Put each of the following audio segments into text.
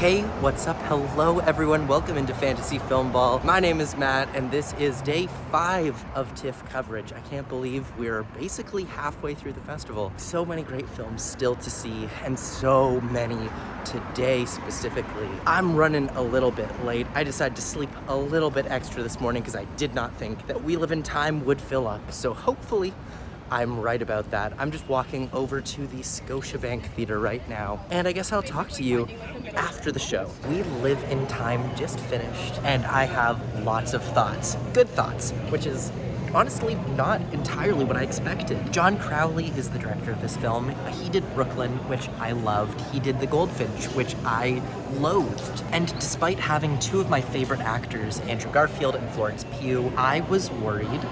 Hey, what's up? Hello everyone, welcome into Fantasy Filmball. My name is Matt and this is day 5 of TIFF coverage. I can't believe we're basically halfway through the festival. So many great films still to see and so many today specifically. I'm running a little bit late. I decided to sleep a little bit extra this morning because I did not think that We Live in Time would fill up. So hopefully I'm right about that. I'm just walking over to the Scotiabank Theater right now, and I guess I'll talk to you after the show. We Live in Time just finished, and I have lots of thoughts. Good thoughts, which is honestly not entirely what I expected. John Crowley is the director of this film. He did Brooklyn, which I loved. He did The Goldfinch, which I loathed. And despite having two of my favorite actors, Andrew Garfield and Florence Pugh, I was worried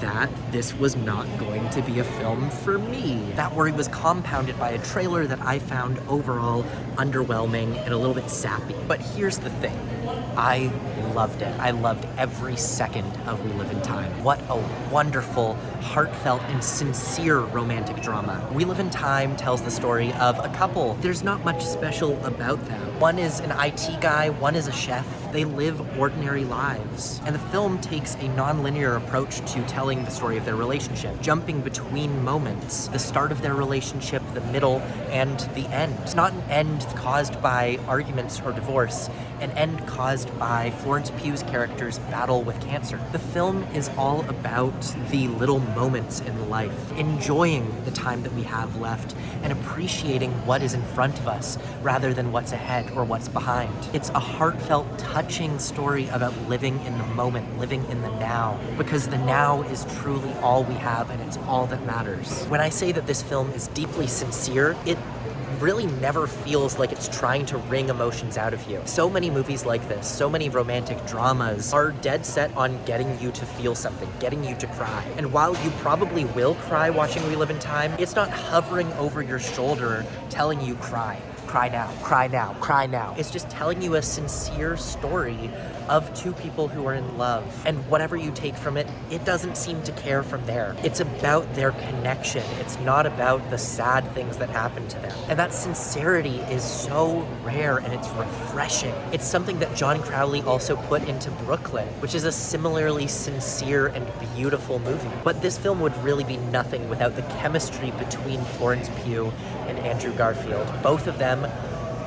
that this was not going to be a film for me. That worry was compounded by a trailer that I found overall underwhelming and a little bit sappy. But here's the thing. I loved it. I loved every second of We Live in Time. What a wonderful, heartfelt, and sincere romantic drama. We Live in Time tells the story of a couple. There's not much special about them. One is an IT guy, one is a chef. They live ordinary lives. And the film takes a non-linear approach to telling the story of their relationship, jumping between moments, the start of their relationship, the middle, and the end. It's not an end caused by arguments or divorce, an end caused by Florence Pugh's character's battle with cancer. The film is all about the little moments in life, enjoying the time that we have left and appreciating what is in front of us rather than what's ahead or what's behind. It's a heartfelt, touching story about living in the moment, living in the now, because the now is truly all we have and it's all that matters. When I say that this film is deeply sincere, it really never feels like it's trying to wring emotions out of you. So many movies like this, so many romantic dramas are dead set on getting you to feel something, getting you to cry. And while you probably will cry watching We Live in Time, it's not hovering over your shoulder telling you cry. Cry now, cry now, cry now. It's just telling you a sincere story of two people who are in love. And whatever you take from it, it doesn't seem to care from there. It's about their connection. It's not about the sad things that happen to them. And that sincerity is so rare and it's refreshing. It's something that John Crowley also put into Brooklyn, which is a similarly sincere and beautiful movie. But this film would really be nothing without the chemistry between Florence Pugh and Andrew Garfield. Both of them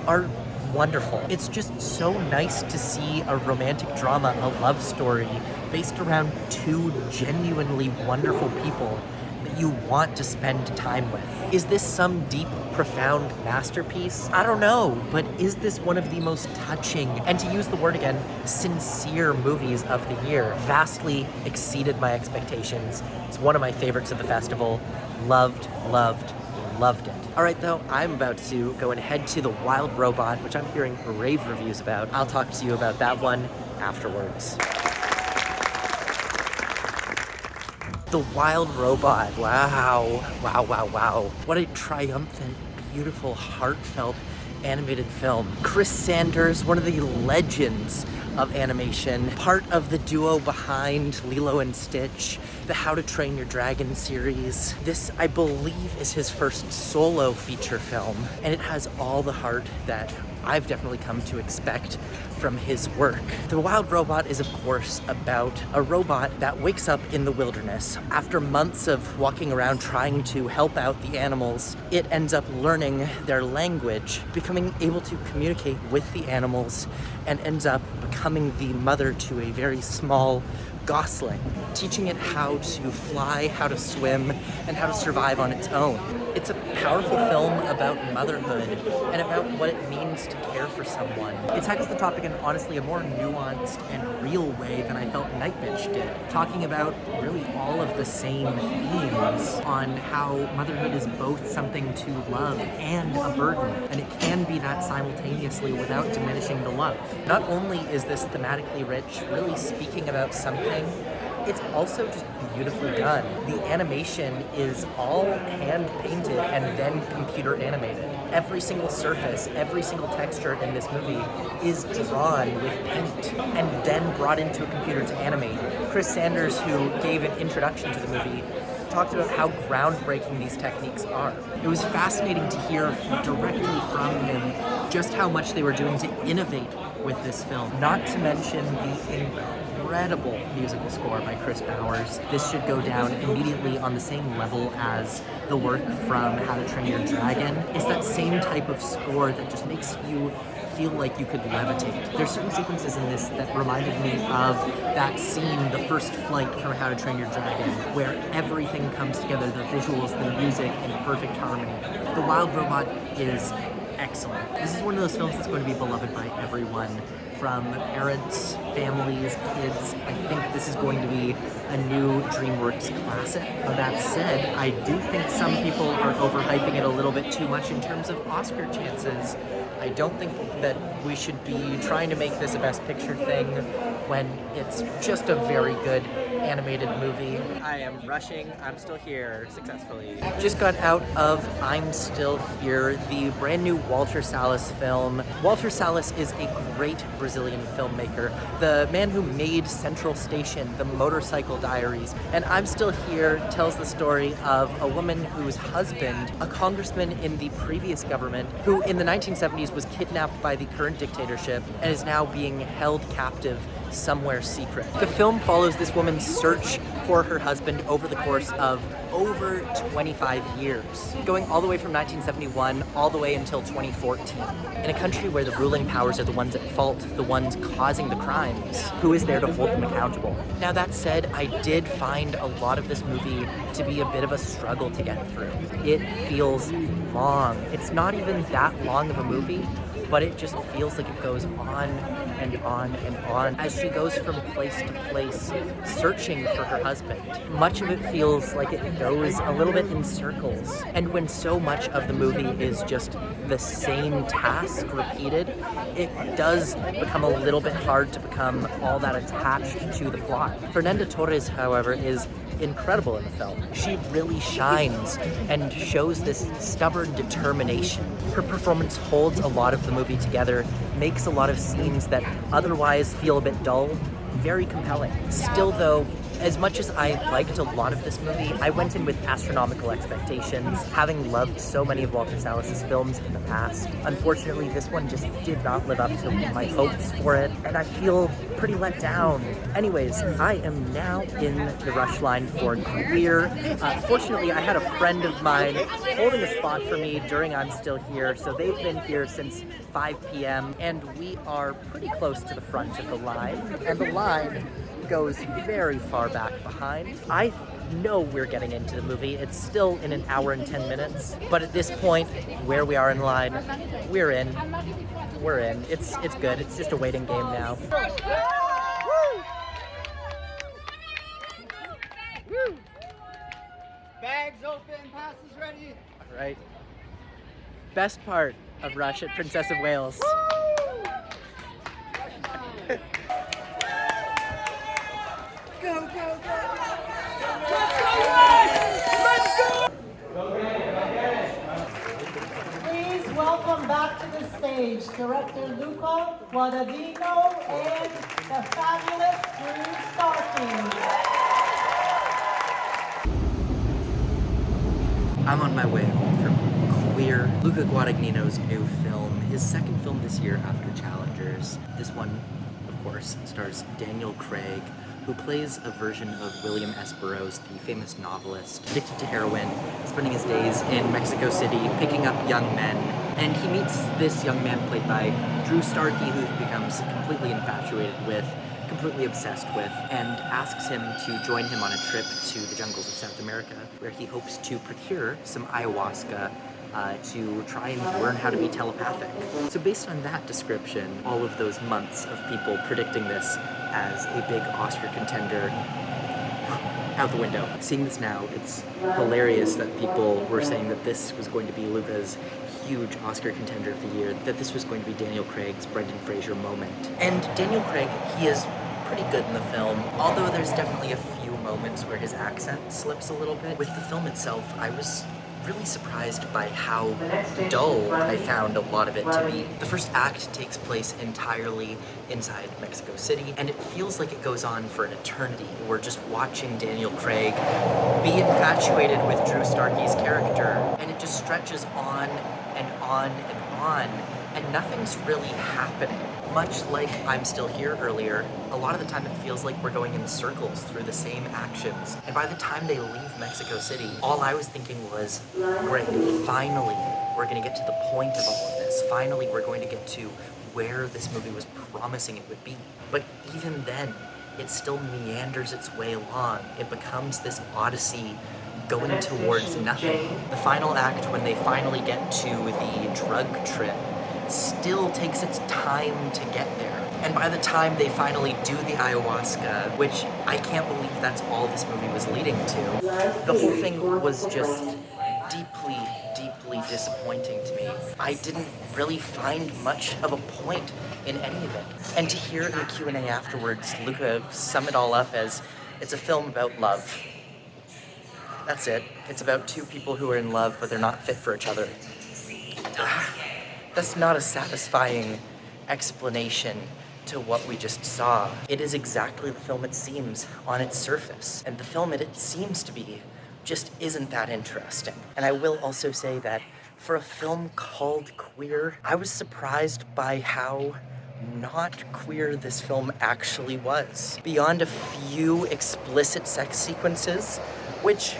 are wonderful. It's just so nice to see a romantic drama, a love story based around two genuinely wonderful people that you want to spend time with. Is this some deep, profound masterpiece? I don't know, but is this one of the most touching, and to use the word again, sincere movies of the year? Vastly exceeded my expectations. It's one of my favorites of the festival. Loved it. All right, though, I'm about to go and head to The Wild Robot, which I'm hearing rave reviews about. I'll talk to you about that one afterwards. The Wild Robot. Wow. What a triumphant, beautiful, heartfelt animated film. Chris Sanders, one of the legends of animation, part of the duo behind Lilo and Stitch, the How to Train Your Dragon series. This, I believe, is his first solo feature film, and it has all the heart that I've definitely come to expect from his work. The Wild Robot is, of course, about a robot that wakes up in the wilderness. After months of walking around trying to help out the animals, it ends up learning their language, becoming able to communicate with the animals, and ends up becoming the mother to a very small gosling, teaching it how to fly, how to swim, and how to survive on its own. It's a powerful film about motherhood and about what it means to care for someone. It tackles the topic in honestly a more nuanced and real way than I felt Night Bitch did, talking about really all of the same themes on how motherhood is both something to love and a burden, and it can be that simultaneously without diminishing the love. Not only is this thematically rich, really speaking about something, it's also just beautifully done. The animation is all hand-painted and then computer animated. Every single surface, every single texture in this movie is drawn with paint and then brought into a computer to animate. Chris Sanders, who gave an introduction to the movie, talked about how groundbreaking these techniques are. It was fascinating to hear directly from him just how much they were doing to innovate with this film. Not to mention the incredible musical score by Chris Bowers. This should go down immediately on the same level as the work from How to Train Your Dragon. It's that same type of score that just makes you feel like you could levitate. There's certain sequences in this that reminded me of that scene, the first flight from How to Train Your Dragon, where everything comes together, the visuals, the music, in perfect harmony. The Wild Robot is excellent. This is one of those films that's going to be beloved by everyone, from parents, families, kids. I think this is going to be a new DreamWorks classic. That said, I do think some people are overhyping it a little bit too much in terms of Oscar chances. I don't think that we should be trying to make this a Best Picture thing when it's just a very good animated movie. I am rushing. I'm still here successfully. Just got out of I'm Still Here, the brand new Walter Salles film. Walter Salles is a great Brazilian filmmaker, the man who made Central Station, The Motorcycle Diaries, and I'm Still Here tells the story of a woman whose husband, a congressman in the previous government, who in the 1970s was kidnapped by the current dictatorship and is now being held captive somewhere secret. The film follows this woman's search for her husband over the course of over 25 years, going all the way from 1971 all the way until 2014. In a country where the ruling powers are the ones at fault, the ones causing the crimes, who is there to hold them accountable? Now that said, I did find a lot of this movie to be a bit of a struggle to get through. It feels long. It's not even that long of a movie, but it just feels like it goes on and on and on as she goes from place to place searching for her husband. Much of it feels like it goes a little bit in circles, and when so much of the movie is just the same task repeated, it does become a little bit hard to become all that attached to the plot. Fernanda Torres, however, is incredible in the film. She really shines and shows this stubborn determination. Her performance holds a lot of the movie together, makes a lot of scenes that otherwise feel a bit dull very compelling. Still though, as much as I liked a lot of this movie, I went in with astronomical expectations, having loved so many of Walter Salles' films in the past. Unfortunately, this one just did not live up to my hopes for it, and I feel pretty let down. Anyways, I am now in the rush line for Queer. Fortunately, I had a friend of mine holding a spot for me during I'm Still Here, so they've been here since 5 p.m., and we are pretty close to the front of the line, and the line goes very far back behind. I know we're getting into the movie. It's still in an hour and 10 minutes, but at this point, where we are in line, we're in. We're in. It's good. It's just a waiting game now. Bags open, passes ready. All right. Best part of Rush at Princess of Wales. Go, go, go! Please welcome back to the stage Director Luca Guadagnino and the fabulous Drew Starkey. I'm on my way home from Queer, Luca Guadagnino's new film, his second film this year after Challengers. This one, of course, stars Daniel Craig, who plays a version of William S. Burroughs, the famous novelist, addicted to heroin, spending his days in Mexico City, picking up young men. And he meets this young man played by Drew Starkey, who he becomes completely infatuated with, completely obsessed with, and asks him to join him on a trip to the jungles of South America, where he hopes to procure some ayahuasca to try and learn how to be telepathic. So based on that description, all of those months of people predicting this as a big Oscar contender, out the window. Seeing this now, it's hilarious that people were saying that this was going to be Luca's huge Oscar contender of the year, that this was going to be Daniel Craig's Brendan Fraser moment. And Daniel Craig, he is pretty good in the film, although there's definitely a few moments where his accent slips a little bit. With the film itself, I was really surprised by how dull I found a lot of it to be. The first act takes place entirely inside Mexico City, and it feels like it goes on for an eternity. We're just watching Daniel Craig be infatuated with Drew Starkey's character, and it just stretches on and on and on. and nothing's really happening. Much like I'm Still Here earlier, a lot of the time it feels like we're going in circles through the same actions. And by the time they leave Mexico City, all I was thinking was, great, finally, we're gonna get to the point of all of this. Finally, we're going to get to where this movie was promising it would be. But even then, it still meanders its way along. It becomes this odyssey going towards nothing. The final act, when they finally get to the drug trip, still takes its time to get there. And by the time they finally do the ayahuasca, which I can't believe that's all this movie was leading to, the whole thing was just deeply, deeply disappointing to me. I didn't really find much of a point in any of it. And to hear in the Q&A afterwards, Luca sum it all up as, it's a film about love. That's it. It's about two people who are in love, but they're not fit for each other. That's not a satisfying explanation to what we just saw. It is exactly the film it seems on its surface. And the film it seems to be just isn't that interesting. And I will also say that for a film called Queer, I was surprised by how not queer this film actually was. Beyond a few explicit sex sequences, which,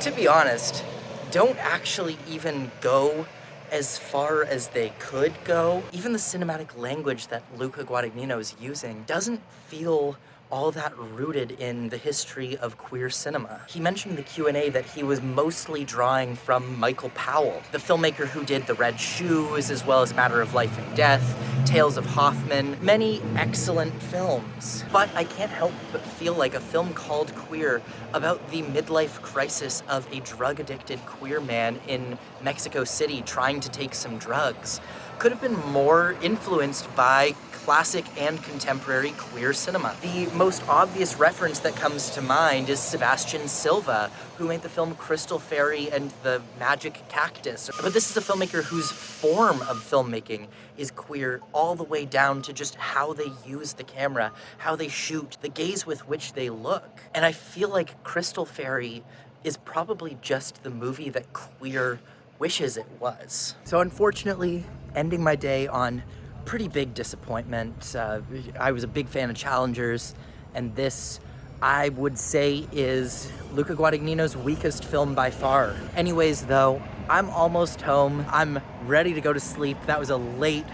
to be honest, don't actually even go as far as they could go. Even the cinematic language that Luca Guadagnino is using doesn't feel all that rooted in the history of queer cinema. He mentioned in the Q&A that he was mostly drawing from Michael Powell, the filmmaker who did The Red Shoes, as well as Matter of Life and Death, Tales of Hoffman, many excellent films. But I can't help but feel like a film called Queer, about the midlife crisis of a drug-addicted queer man in Mexico City trying to take some drugs, could have been more influenced by classic and contemporary queer cinema. The most obvious reference that comes to mind is Sebastian Silva, who made the film Crystal Fairy and the Magic Cactus. But this is a filmmaker whose form of filmmaking is queer all the way down to just how they use the camera, how they shoot, the gaze with which they look. And I feel like Crystal Fairy is probably just the movie that Queer wishes it was. So unfortunately, ending my day on pretty big disappointment. I was a big fan of Challengers, and this, I would say, is Luca Guadagnino's weakest film by far. Anyways, though, I'm almost home. I'm ready to go to sleep. That was a late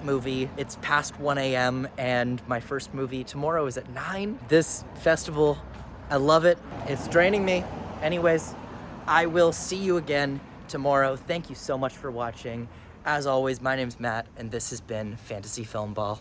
movie. It's past 1 a.m. and my first movie tomorrow is at 9. This festival, I love it. It's draining me. Anyways, I will see you again tomorrow. Thank you so much for watching. As always, my name's Matt, and this has been Fantasy Filmball.